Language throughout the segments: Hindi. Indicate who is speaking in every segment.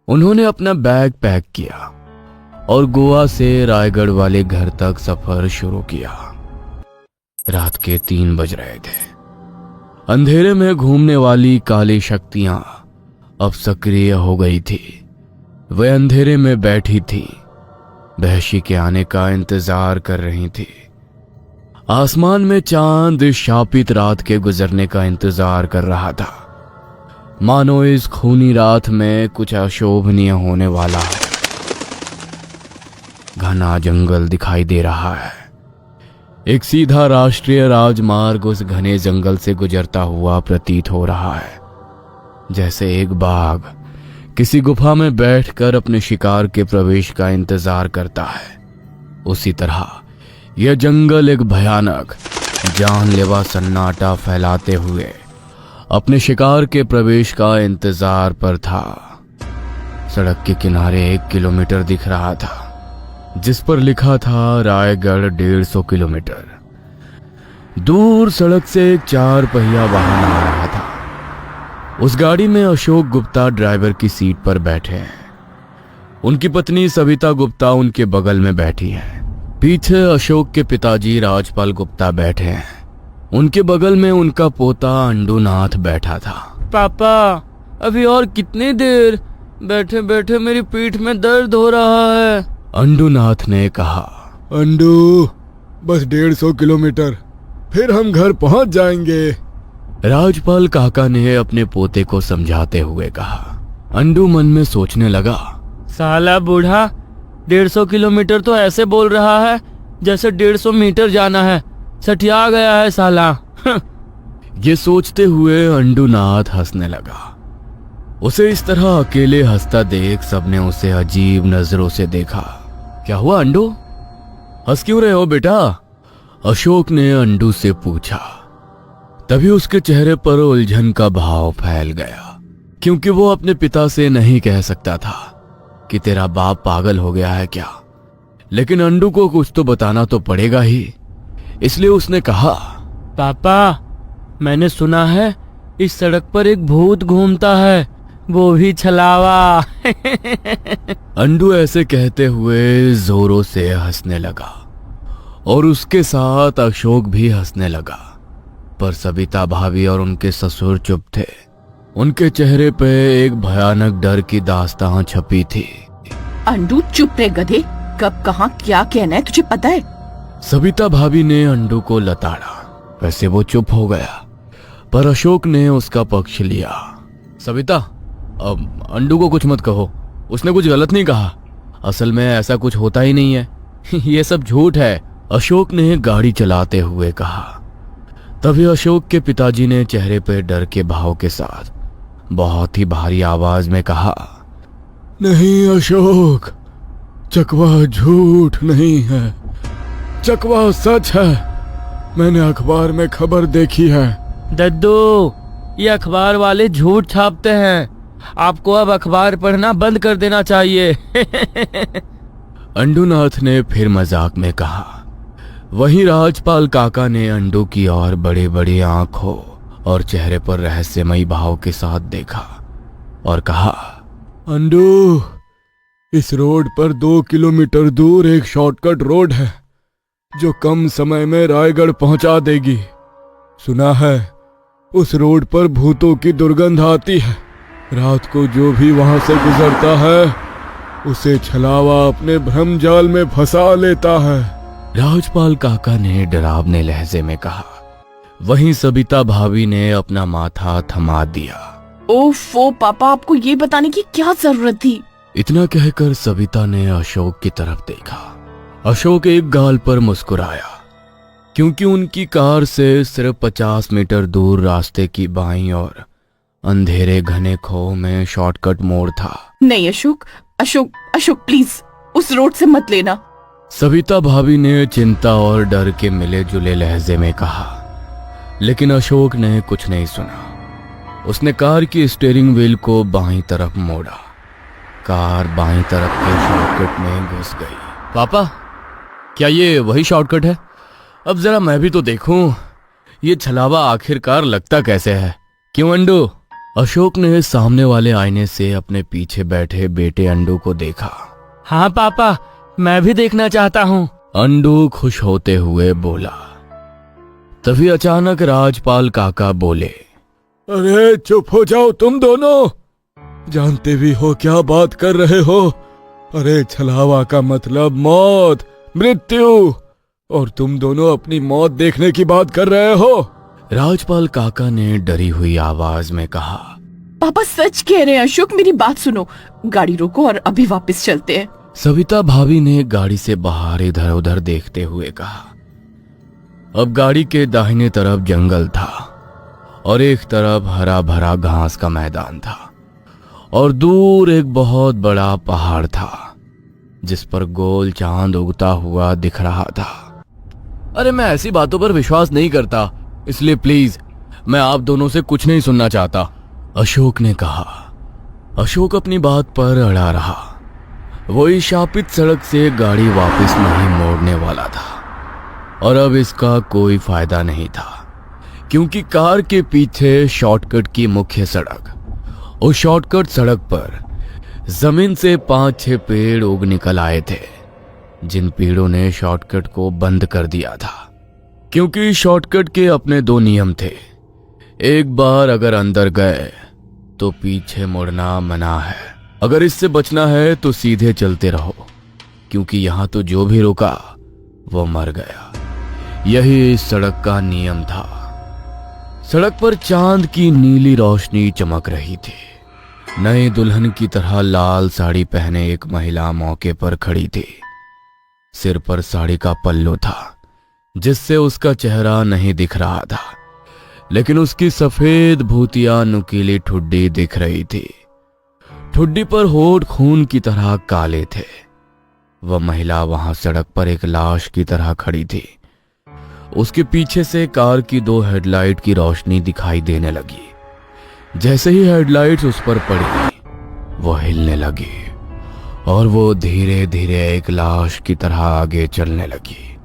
Speaker 1: उन्होंने अपना बैग पैक किया और गोवा से रायगढ़ वाले घर तक सफर शुरू किया। रात के 3 बज रहे थे। अंधेरे में घूमने वाली काली शक्तियां अब सक्रिय हो गई थी। वे अंधेरे में बैठी थी, वहशी के आने का इंतजार कर रही थी। आसमान में चांद इस शापित रात के गुजरने का इंतजार कर रहा था, मानो इस खूनी रात में कुछ अशोभनीय होने वाला है। घना जंगल दिखाई दे रहा है। एक सीधा राष्ट्रीय राजमार्ग उस घने जंगल से गुजरता हुआ प्रतीत हो रहा है, जैसे एक बाघ किसी गुफा में बैठकर अपने शिकार के प्रवेश का इंतजार करता है। उसी तरह यह जंगल एक भयानक जानलेवा सन्नाटा फैलाते हुए अपने शिकार के प्रवेश का इंतजार पर था। सड़क के किनारे 1 किलोमीटर दिख रहा था, जिस पर लिखा था रायगढ़ 150 किलोमीटर। दूर सड़क से एक 4 पहिया वाहन आ रहा था। उस गाड़ी में अशोक गुप्ता ड्राइवर की सीट पर बैठे हैं। उनकी पत्नी सविता गुप्ता उनके बगल में बैठी है। पीछे अशोक के पिताजी राजपाल गुप्ता बैठे हैं। उनके बगल में उनका पोता अंडूनाथ बैठा था।
Speaker 2: पापा, अभी और कितनी देर? बैठे बैठे मेरी पीठ में दर्द हो रहा है।
Speaker 1: अंडूनाथ ने कहा।
Speaker 3: अंडू, बस 150 किलोमीटर, फिर हम घर पहुंच जाएंगे।
Speaker 1: राजपाल काका ने अपने पोते को समझाते हुए कहा। अंडू मन में सोचने लगा,
Speaker 2: साला बूढ़ा 150 किलोमीटर तो ऐसे बोल रहा है जैसे 150 मीटर जाना है। सठिया गया है साला।
Speaker 1: ये सोचते हुए अंडूनाथ हंसने लगा। उसे इस तरह अकेले हंसता देख सबने उसे अजीब नजरों से देखा। क्या हुआ अंडू, हंस क्यों रहे हो बेटा? अशोक ने अंडू से पूछा। तभी उसके चेहरे पर उलझन का भाव फैल गया, क्योंकि वो अपने पिता से नहीं कह सकता था कि तेरा बाप पागल हो गया है क्या। लेकिन अंडू को कुछ तो बताना तो पड़ेगा ही, इसलिए उसने कहा,
Speaker 2: पापा, मैंने सुना है इस सड़क पर एक भूत घूमता है, वो भी छलावा।
Speaker 1: अंडू ऐसे कहते हुए जोरों से हंसने लगा और उसके साथ अशोक भी हंसने लगा। पर सविता भाभी और उनके ससुर चुप थे। उनके चेहरे पे एक भयानक डर की दास्तां छपी थी।
Speaker 4: अंडू चुप रहे गधे, कब कहाँ क्या कहना है तुझे पता है?
Speaker 1: सविता भाभी ने अंडू को लताड़ा। वैसे वो चुप हो गया, पर अशोक ने उसका पक्ष लिया। सविता, अब अंडू को कुछ मत कहो, उसने कुछ गलत नहीं कहा। असल में ऐसा कुछ होता ही नहीं है। ये सब झूठ है, अशोक ने गाड़ी चलाते हुए कहा। तभी अशोक के पिताजी ने चेहरे पर डर के भाव के साथ बहुत ही भारी आवाज में कहा,
Speaker 3: नहीं अशोक, चकवा झूठ नहीं है, चकवा सच है। मैंने अखबार में खबर देखी है।
Speaker 2: दद्दू, ये अखबार वाले झूठ छापते हैं। आपको अब अखबार पढ़ना बंद कर देना चाहिए।
Speaker 1: अंडूनाथ ने फिर मजाक में कहा। वहीं राजपाल काका ने अंडू की ओर बड़ी बड़ी आंखों और चेहरे पर रहस्यमयी भाव के साथ देखा और कहा,
Speaker 3: अंडू, इस रोड पर 2 किलोमीटर दूर एक शॉर्टकट रोड है जो कम समय में रायगढ़ पहुंचा देगी। सुना है उस रोड पर भूतों की दुर्गंध आती है। रात को जो भी वहां से गुजरता है उसे छलावा अपने भ्रम जाल में फंसा लेता है।
Speaker 1: राजपाल काका ने डरावने लहजे में कहा। वहीं सविता भाभी ने अपना माथा थमा दिया।
Speaker 4: ओफो पापा, आपको ये बताने की क्या जरूरत थी?
Speaker 1: इतना कहकर सविता ने अशोक की तरफ देखा। अशोक एक गाल पर मुस्कुराया, क्योंकि उनकी कार से सिर्फ 50 मीटर दूर रास्ते की बाईं ओर अंधेरे घने खो में शॉर्टकट मोड़ था।
Speaker 4: नहीं अशोक, अशोक, अशोक प्लीज उस रोड से मत लेना।
Speaker 1: सविता भाभी ने चिंता और डर के मिले जुले लहजे में कहा। लेकिन अशोक ने कुछ नहीं सुना। उसने कार की स्टीयरिंग व्हील को बाईं तरफ मोड़ा। कार बाईं तरफ के शॉर्टकट में घुस गई। पापा, क्या ये वही शॉर्टकट है? अब जरा मैं भी तो देखूं, ये छलावा आखिरकार लगता कैसे है। क्यों अंडू, अशोक ने सामने वाले आईने से अपने पीछे बैठे बेटे अंडू को देखा।
Speaker 2: हाँ पापा, मैं भी देखना चाहता हूँ।
Speaker 1: अंडू खुश होते हुए बोला। तभी अचानक राजपाल काका बोले।
Speaker 3: अरे चुप हो जाओ तुम दोनों, जानते भी हो क्या बात कर रहे हो। अरे छलावा का मतलब मौत, मृत्यु, और तुम दोनों अपनी मौत देखने की बात कर रहे हो।
Speaker 1: राजपाल काका ने डरी हुई आवाज में कहा।
Speaker 4: पापा सच कह रहे हैं अशोक, मेरी बात सुनो, गाड़ी रोको और अभी वापस चलते हैं।
Speaker 1: सविता भाभी ने गाड़ी से बाहर इधर उधर देखते हुए कहा। अब गाड़ी के दाहिने तरफ जंगल था और एक तरफ हरा भरा घास का मैदान था और दूर एक बहुत बड़ा पहाड़ था जिस पर गोल चांद उगता हुआ दिख रहा था। अरे मैं ऐसी बातों पर विश्वास नहीं करता, इसलिए प्लीज मैं आप दोनों से कुछ नहीं सुनना चाहता, अशोक ने कहा। अशोक अपनी बात पर अड़ा रहा। वही शापित सड़क से गाड़ी वापस नहीं मोड़ने वाला था और अब इसका कोई फायदा नहीं था क्योंकि कार के पीछे शॉर्टकट की मुख्य सड़क, उस शॉर्टकट सड़क पर जमीन से 5-6 पेड़ उग निकल आए थे जिन पेड़ों ने शॉर्टकट को बंद कर दिया था क्योंकि शॉर्टकट के अपने 2 नियम थे। एक बार अगर अंदर गए तो पीछे मुड़ना मना है, अगर इससे बचना है तो सीधे चलते रहो क्योंकि यहां तो जो भी रुका वो मर गया। यही इस सड़क का नियम था। सड़क पर चांद की नीली रोशनी चमक रही थी। नई दुल्हन की तरह लाल साड़ी पहने एक महिला मौके पर खड़ी थी। सिर पर साड़ी का पल्लू था जिससे उसका चेहरा नहीं दिख रहा था, लेकिन उसकी सफेद भूतिया नुकीली ठुड्डी दिख रही थी। ठुड्डी पर होठ खून की तरह काले थे। वह महिला वहां सड़क पर एक लाश की तरह खड़ी थी। उसके पीछे से कार की 2 हेडलाइट की रोशनी दिखाई देने लगी। जैसे ही हेडलाइट्स उस पर पड़ी वो हिलने लगी और वो धीरे धीरे एक लाश की तरह आगे चलने लगी,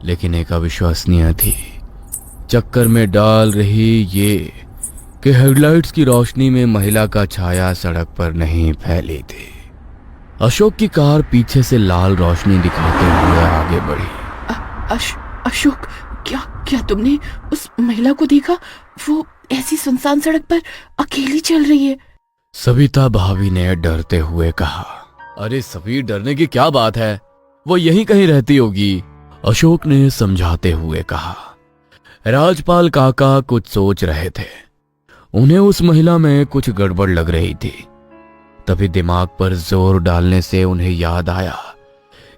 Speaker 1: लेकिन एक अविश्वसनीय थी। चक्कर में डाल रही ये कि हेडलाइट्स की रोशनी में महिला का छाया सड़क पर नहीं फैली थी। अशोक की कार पीछे से लाल रोशनी दिखाते हुए आगे बढ़ी।
Speaker 4: अशोक, क्या तुमने उस महिला को देखा? वो ऐसी सुनसान सड़क पर अकेली चल रही है।
Speaker 1: सविता भाभी ने डरते हुए कहा। अरे सभी, डरने की क्या बात है, वो यहीं कहीं रहती होगी, अशोक ने समझाते हुए कहा। राजपाल काका कुछ सोच रहे थे। उन्हें उस महिला में कुछ गड़बड़ लग रही थी। तभी दिमाग पर जोर डालने से उन्हें याद आया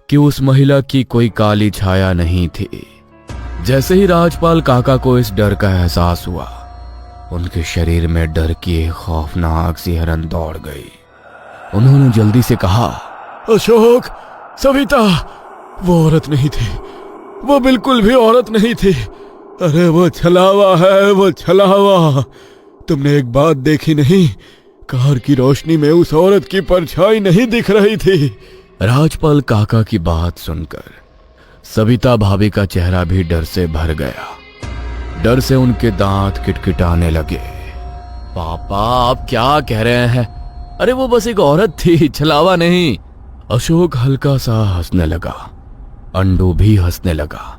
Speaker 1: कि उस महिला की कोई काली छाया नहीं थी। जैसे ही राजपाल काका को इस डर का एहसास हुआ, उनके शरीर में डर की एक खौफनाक सिहरन दौड़ गई। उन्होंने जल्दी से कहा,
Speaker 3: अशोक, सविता, वो औरत नहीं थी, वो बिल्कुल भी औरत नहीं थी। अरे वो छलावा है, वो छलावा। तुमने एक बात देखी नहीं, कार की रोशनी में उस औरत की परछाई नहीं दिख रही थी।
Speaker 1: राजपाल काका की बात सुनकर सविता भाभी का चेहरा भी डर से भर गया। डर से उनके दांत किटकिटाने लगे। पापा, आप क्या कह रहे हैं? अरे वो बस एक औरत थी, छलावा नहीं। अशोक हल्का सा हंसने लगा। अंडू भी हंसने लगा।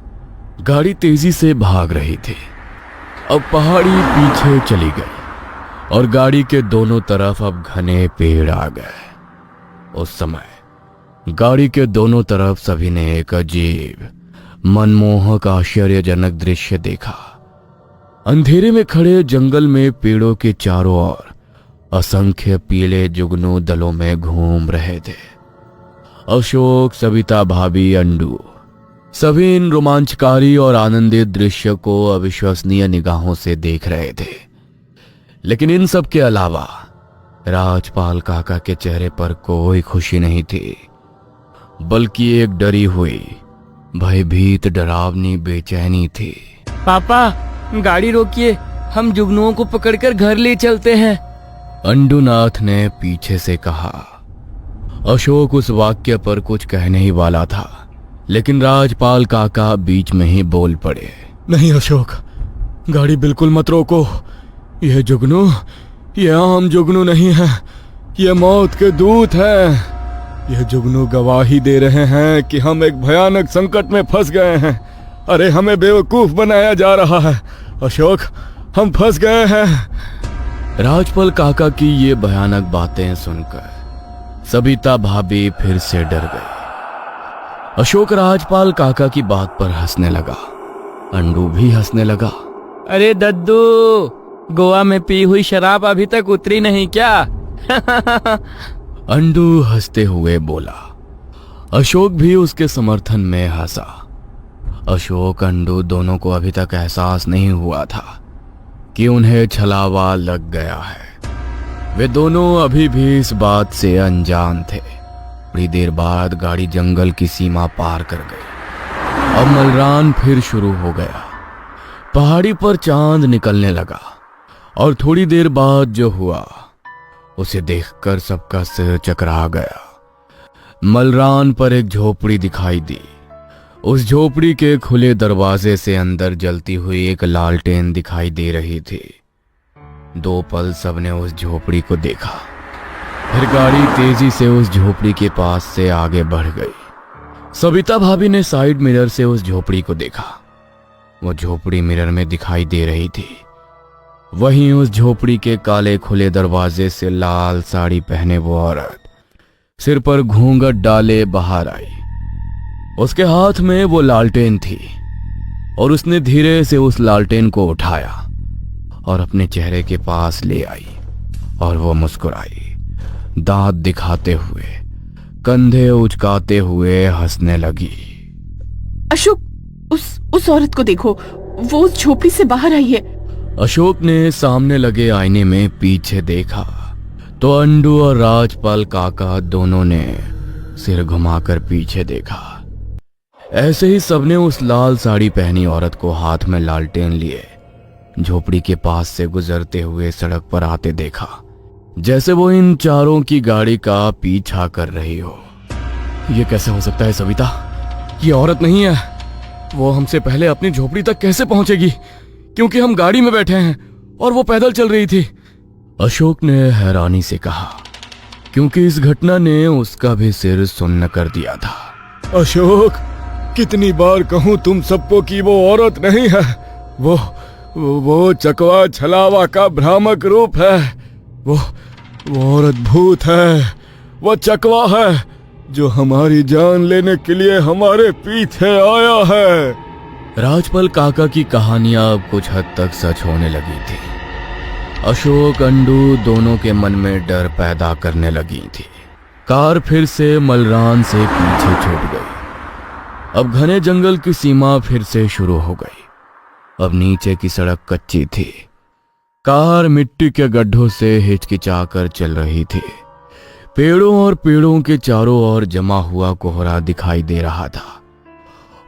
Speaker 1: गाड़ी तेजी से भाग रही थी। अब पहाड़ी पीछे चली गई और गाड़ी के दोनों तरफ अब घने पेड़ आ गए। उस समय गाड़ी के दोनों तरफ सभी ने एक अजीब, मनमोहक, आश्चर्यजनक दृश्य देखा। अंधेरे में खड़े जंगल में पेड़ों के चारों ओर असंख्य पीले जुगनू दलों में घूम रहे थे। अशोक, सविता भाभी, अंडू सभी इन रोमांचकारी और आनंदित दृश्य को अविश्वसनीय निगाहों से देख रहे थे। लेकिन इन सब के अलावा राजपाल काका के चेहरे पर कोई खुशी नहीं थी, बल्कि एक डरी हुई, भयभीत, डरावनी बेचैनी थी।
Speaker 2: पापा, गाड़ी रोकिए, हम जुगनुओं को पकड़कर घर ले चलते हैं,
Speaker 1: अंडूनाथ ने पीछे से कहा। अशोक उस वाक्य पर कुछ कहने ही वाला था, लेकिन राजपाल काका बीच में ही बोल पड़े।
Speaker 3: नहीं अशोक, गाड़ी बिल्कुल मत रोको। यह जुगनू ये आम जुगनू नहीं है, ये मौत के दूत हैं। ये जुगनू गवाही दे रहे हैं कि हम एक भयानक संकट में फंस गए हैं। अरे हमें बेवकूफ बनाया जा रहा है अशोक, हम फंस गए हैं।
Speaker 1: राजपाल काका की ये भयानक बातें सुनकर सबिता भाभी फिर से डर गई। अशोक राजपाल काका की बात पर हंसने लगा। अंडू भी हंसने लगा।
Speaker 2: अरे दद्दू, गोवा में पी हुई शराब अभी तक उतरी नहीं क्या?
Speaker 1: अंडू हंसते हुए बोला। अशोक भी उसके समर्थन में हंसा। अशोक अंडू दोनों को अभी तक एहसास नहीं हुआ था कि उन्हें छलावा लग गया है। वे दोनों अभी भी इस बात से अनजान थे। थोड़ी देर बाद गाड़ी जंगल की सीमा पार कर गई। अब मलरान फिर शुरू हो गया। पहाड़ी पर चांद निकलने लगा और थोड़ी देर बाद जो हुआ उसे देखकर सबका सिर चकरा गया। मलरान पर एक झोपड़ी दिखाई दी। उस झोपड़ी के खुले दरवाजे से अंदर जलती हुई एक लालटेन दिखाई दे रही थी। 2 पल सबने उस झोपड़ी को देखा। फिर गाड़ी तेजी से उस झोपड़ी के पास से आगे बढ़ गई। सबिता भाभी ने साइड मिरर से उस झोपड़ी को देखा। वो झोपड़ी मिरर में दिखाई दे रही थी। वहीं उस झोपड़ी के काले खुले दरवाजे से लाल साड़ी पहने वो औरत सिर पर घूंघट डाले बाहर आई। उसके हाथ में वो लालटेन थी और उसने धीरे से उस लालटेन को उठाया और अपने चेहरे के पास ले आई और वो मुस्कुराई, दांत दिखाते हुए, कंधे उचकाते हुए हंसने लगी।
Speaker 4: अशोक, उस औरत को देखो, वो उस झोपड़ी से बाहर आई है।
Speaker 1: अशोक ने सामने लगे आईने में पीछे देखा तो अंडू और राजपाल काका दोनों ने सिर घुमाकर पीछे देखा। ऐसे ही सबने उस लाल साड़ी पहनी औरत को हाथ में लालटेन लिए झोपड़ी के पास से गुजरते हुए सड़क पर आते देखा, जैसे वो इन चारों की गाड़ी का पीछा कर रही हो।
Speaker 3: ये कैसे हो सकता है सविता? ये औरत नहीं है। वो हमसे पहले अपनी झोपड़ी तक कैसे पहुंचेगी? क्योंकि हम गाड़ी में बैठे हैं और वो पैदल चल रही थी।
Speaker 1: अशोक ने हैरानी से कहा, क्योंकि इस घटना ने उसका भी सिर सुन्न कर दिया था।
Speaker 3: अशोक, कितनी बार कहूं तुम सबको कि वो औरत नहीं है। वो चकवा छलावा का भ्रामक रूप है। वो औरत भूत है। वो चकवा है जो हमारी जान लेने के लिए हमारे पीछे आया है।
Speaker 1: राजपाल काका की कहानियां अब कुछ हद तक सच होने लगी थी। अशोक अंडू दोनों के मन में डर पैदा करने लगी थी। कार फिर से मलरान से पीछे छूट गई। अब घने जंगल की सीमा फिर से शुरू हो गई। अब नीचे की सड़क कच्ची थी। कार मिट्टी के गड्ढों से हिचकिचाकर चल रही थी। पेड़ों और पेड़ों के चारों ओर जमा हुआ कोहरा दिखाई दे रहा था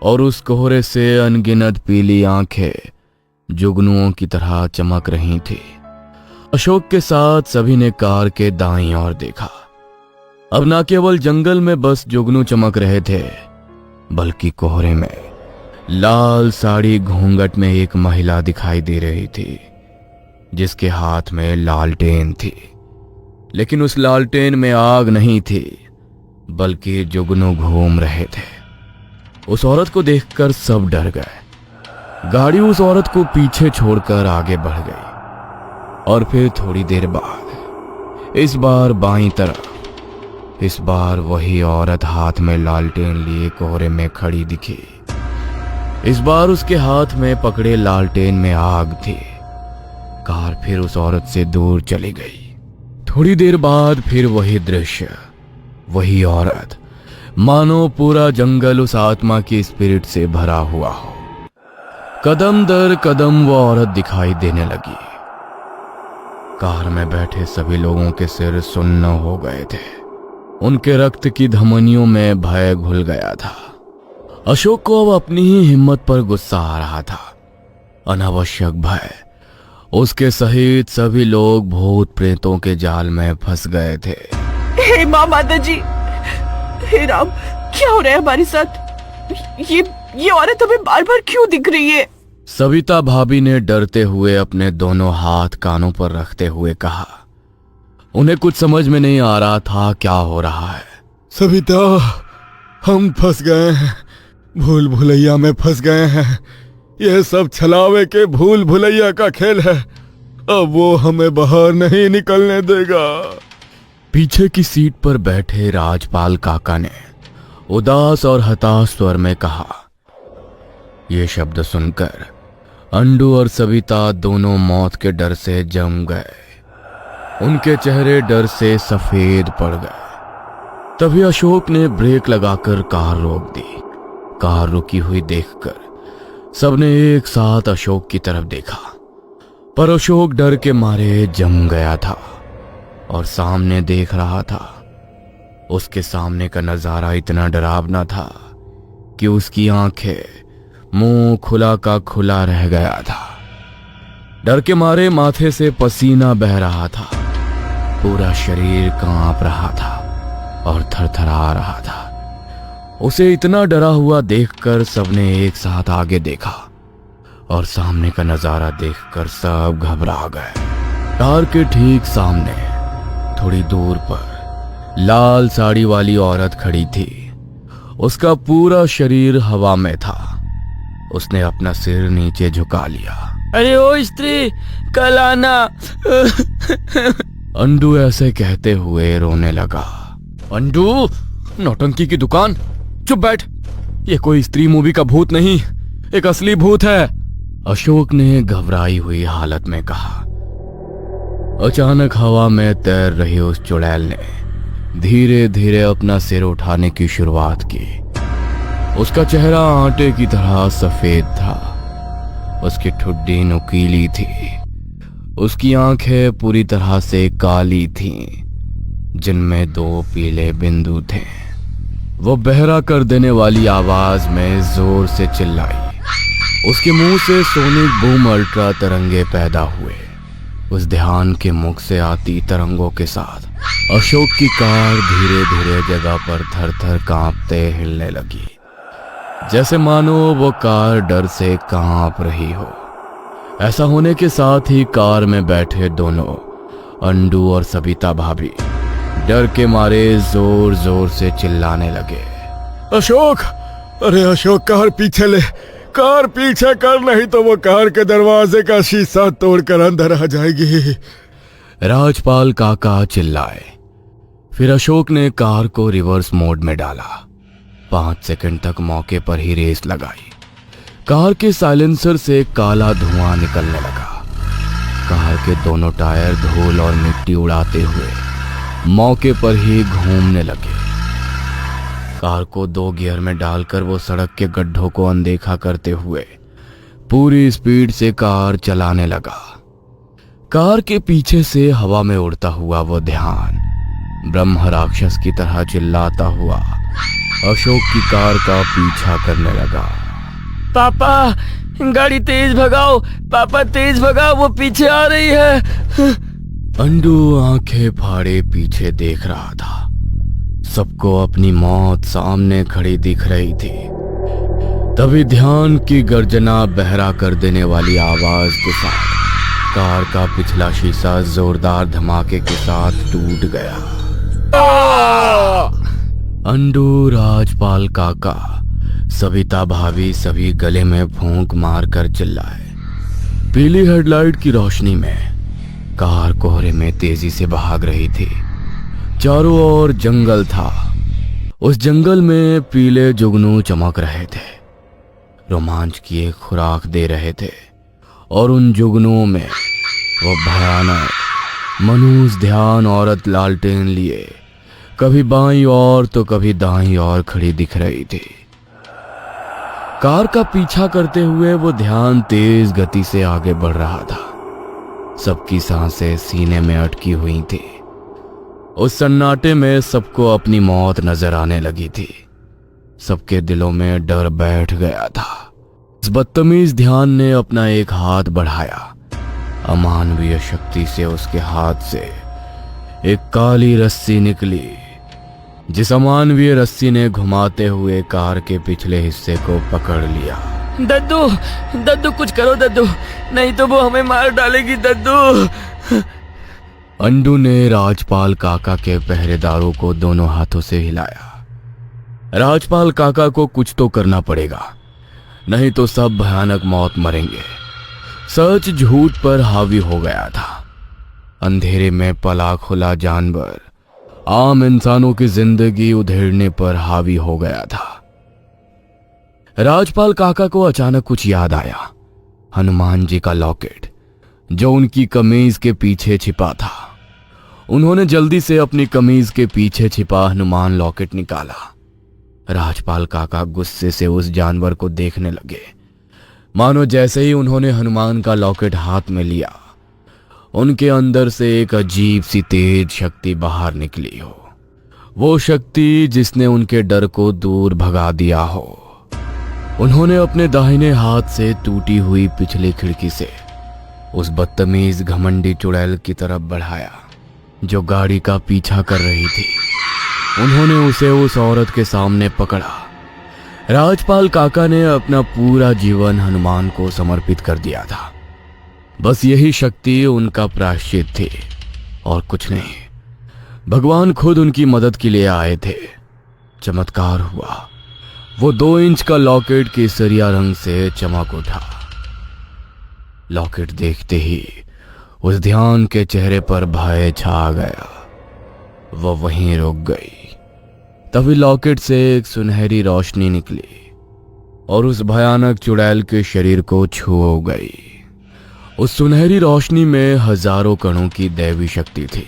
Speaker 1: और उस कोहरे से अनगिनत पीली आंखें जुगनुओं की तरह चमक रही थी। अशोक के साथ सभी ने कार के दाईं ओर देखा। अब न केवल जंगल में बस जुगनू चमक रहे थे, बल्कि कोहरे में लाल साड़ी घूंघट में एक महिला दिखाई दे रही थी, जिसके हाथ में लालटेन थी। लेकिन उस लालटेन में आग नहीं थी, बल्कि जुगनू घूम रहे थे। उस औरत को देखकर सब डर गए। गाड़ी उस औरत को पीछे छोड़कर आगे बढ़ गई और फिर थोड़ी देर बाद इस बार बाईं तरफ इस बार वही औरत हाथ में लालटेन लिए कोहरे में खड़ी दिखी। इस बार उसके हाथ में पकड़े लालटेन में आग थी। कार फिर उस औरत से दूर चली गई। थोड़ी देर बाद फिर वही दृश्य, वही औरत, मानो पूरा जंगल उस आत्मा की स्पिरिट से भरा हुआ हो। कदम दर कदम वो औरत दिखाई देने लगी। कार में बैठे सभी लोगों के सिर सुन्न हो गए थे। उनके रक्त की धमनियों में भय घुल गया था। अशोक को अब अपनी ही हिम्मत पर गुस्सा आ रहा था। अनावश्यक भय। उसके सहित सभी लोग भूत प्रेतों के जाल में फंस गए थे।
Speaker 4: हे माँ माता जी, हे राम, क्या हो रहा है हमारे साथ? ये औरत हमें बार बार क्यों दिख रही है?
Speaker 1: सविता भाभी ने डरते हुए अपने दोनों हाथ कानों पर रखते हुए कहा। उन्हें कुछ समझ में नहीं आ रहा था क्या हो रहा है।
Speaker 3: सविता, हम फंस गए हैं, भूल भुलैया में फंस गए हैं। यह सब छलावे के भूल भुलैया का खेल है। अब वो हमें बाहर नहीं निकलने देगा।
Speaker 1: पीछे की सीट पर बैठे राजपाल काका ने उदास और हताश स्वर में कहा। ये शब्द सुनकर अंडू और सविता दोनों मौत के डर से जम गए। उनके चेहरे डर से सफेद पड़ गए। तभी अशोक ने ब्रेक लगाकर कार रोक दी। कार रुकी हुई देखकर सबने एक साथ अशोक की तरफ देखा, पर अशोक डर के मारे जम गया था और सामने देख रहा था। उसके सामने का नजारा इतना डरावना था कि उसकी आंखें मुंह खुला का खुला रह गया था। डर के मारे माथे से पसीना बह रहा था, पूरा शरीर कांप रहा था और थरथरा रहा था। उसे इतना डरा हुआ देखकर सबने एक साथ आगे देखा और सामने का नजारा देखकर सब घबरा गए। कार के ठीक सामने थोड़ी दूर पर लाल साड़ी वाली औरत खड़ी थी। उसका पूरा शरीर हवा में था। उसने अपना सिर नीचे झुका लिया।
Speaker 2: अरे ओ स्त्री, कल आना।
Speaker 1: अंडू ऐसे कहते हुए रोने लगा। अंडू, नौटंकी की दुकान, चुप बैठ। ये कोई स्त्री मूवी का भूत नहीं, एक असली भूत है, अशोक ने घबराई हुई हालत में कहा। अचानक हवा में तैर रही उस चुड़ैल ने धीरे धीरे अपना सिर उठाने की शुरुआत की। उसका चेहरा आटे की तरह सफेद था। उसकी ठुड्डी नुकीली थी। उसकी आंखें पूरी तरह से काली थीं, जिनमें 2 पीले बिंदु थे। वो बहरा कर देने वाली आवाज में जोर से चिल्लाई। उसके मुंह से सोनिक बूम अल्ट्रा तरंगे पैदा हुए। उस ध्यान के मुख से आती तरंगों के साथ अशोक की कार धीरे धीरे जगह पर थर थर कांपते हिलने लगी, जैसे मानो वो कार डर से कांप रही हो। ऐसा होने के साथ ही कार में बैठे दोनों अंडू और सविता भाभी डर के मारे जोर जोर से चिल्लाने लगे।
Speaker 3: अशोक, अरे अशोक, कार पीछे ले, कार पीछे कर, नहीं तो वो कार के दरवाजे का शीशा तोड़कर अंदर आ जाएगी।
Speaker 1: राजपाल काका चिल्लाए। फिर अशोक ने कार को रिवर्स मोड में डाला। 5 सेकंड तक मौके पर ही रेस लगाई। कार के साइलेंसर से काला धुआं निकलने लगा। कार के दोनों टायर धूल और मिट्टी उड़ाते हुए मौके पर ही घूमने लगे। कार को 2 गियर में डालकर वो सड़क के गड्ढों को अनदेखा करते हुए पूरी स्पीड से कार चलाने लगा। कार के पीछे से हवा में उड़ता हुआ वो ध्यान ब्रह्म राक्षस की तरह चिल्लाता हुआ अशोक की कार का पीछा करने लगा।
Speaker 2: पापा, गाड़ी तेज भगाओ, पापा तेज भगाओ, वो पीछे आ रही है।
Speaker 1: अंडू आंखें फाड़े पीछे देख रहा था। सबको अपनी मौत सामने खड़ी दिख रही थी। तभी ध्यान की गर्जना बहरा कर देने वाली आवाज के साथ कार का पिछला शीशा जोरदार धमाके के साथ टूट गया। अंडू, राजपाल काका, सविता भाभी सभी गले में फूंक मार कर चिल्लाए। पीली हेडलाइट की रोशनी में कार कोहरे में तेजी से भाग रही थी। चारों ओर जंगल था। उस जंगल में पीले जुगनू चमक रहे थे, रोमांच की एक खुराक दे रहे थे। और उन जुगनुओं में वो भयानक मनुष्य ध्यान औरत लालटेन लिए कभी बाईं ओर तो कभी दाईं ओर खड़ी दिख रही थी। कार का पीछा करते हुए वो ध्यान तेज गति से आगे बढ़ रहा था। सबकी सांसें सीने में अटकी हुई थी। उस सन्नाटे में सबको अपनी मौत नजर आने लगी थी। सबके दिलों में डर बैठ गया था। इस बदतमीज ध्यान ने अपना एक हाथ बढ़ाया। अमानवीय शक्ति से उसके हाथ से एक काली रस्सी निकली। जिस अमानवीय रस्सी ने घुमाते हुए कार के पिछले हिस्से को पकड़ लिया।
Speaker 2: दद्दू, दद्दू कुछ करो दद्दू, नहीं तो वो हमें मार डालेगी दद्दू।
Speaker 1: अंडू ने राजपाल काका के पहरेदारों को दोनों हाथों से हिलाया। राजपाल काका को कुछ तो करना पड़ेगा, नहीं तो सब भयानक मौत मरेंगे। सच झूठ पर हावी हो गया था। अंधेरे में पला खुला जानवर आम इंसानों की जिंदगी उधेड़ने पर हावी हो गया था। राजपाल काका को अचानक कुछ याद आया। हनुमान जी का लॉकेट जो उनकी कमीज के पीछे छिपा था। उन्होंने जल्दी से अपनी कमीज के पीछे छिपा हनुमान लॉकेट निकाला। राजपाल काका गुस्से से उस जानवर को देखने लगे, मानो जैसे ही उन्होंने हनुमान का लॉकेट हाथ में लिया उनके अंदर से एक अजीब सी तेज शक्ति बाहर निकली हो। वो शक्ति जिसने उनके डर को दूर भगा दिया हो। उन्होंने अपने दाहिने हाथ से टूटी हुई पिछली खिड़की से उस बदतमीज घमंडी चुड़ैल की तरफ बढ़ाया जो गाड़ी का पीछा कर रही थी। उन्होंने उसे उस औरत के सामने पकड़ा। राजपाल काका ने अपना पूरा जीवन हनुमान को समर्पित कर दिया था। बस यही शक्ति उनका प्रायश्चित थी और कुछ नहीं। भगवान खुद उनकी मदद के लिए आए थे। चमत्कार हुआ। वो 2 इंच का लॉकेट केसरिया रंग से चमक उठा। लॉकेट देखते ही उस ध्यान के चेहरे पर भय छा गया। वो वहीं रुक गई। तभी लॉकेट से एक सुनहरी रोशनी निकली और उस भयानक चुड़ैल के शरीर को छू गई। उस सुनहरी रोशनी में हजारों कणों की दैवी शक्ति थी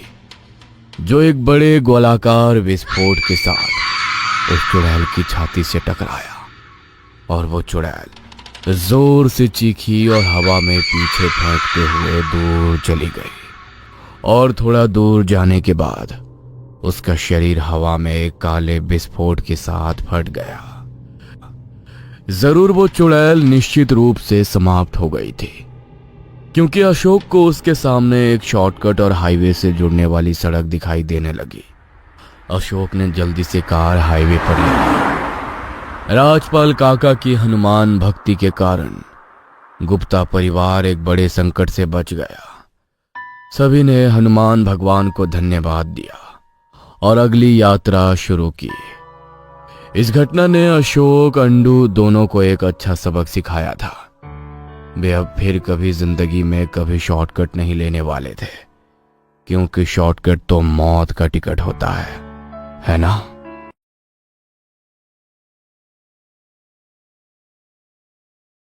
Speaker 1: जो एक बड़े गोलाकार विस्फोट के साथ उस चुड़ैल की छाती से टकराया और वो चुड़ैल जोर से चीखी और हवा में पीछे फेंकते हुए दूर चली गई। और थोड़ा दूर जाने के बाद उसका शरीर हवा में एक काले विस्फोट के साथ फट गया। जरूर वो चुड़ैल निश्चित रूप से समाप्त हो गई थी, क्योंकि अशोक को उसके सामने एक शॉर्टकट और हाईवे से जुड़ने वाली सड़क दिखाई देने लगी। अशोक ने जल्दी से कार हाईवे पर ली। राजपाल काका की हनुमान भक्ति के कारण गुप्ता परिवार एक बड़े संकट से बच गया। सभी ने हनुमान भगवान को धन्यवाद दिया और अगली यात्रा शुरू की। इस घटना ने अशोक अंडू दोनों को एक अच्छा सबक सिखाया था। वे अब फिर कभी जिंदगी में कभी शॉर्टकट नहीं लेने वाले थे, क्योंकि शॉर्टकट तो मौत का टिकट होता है ना।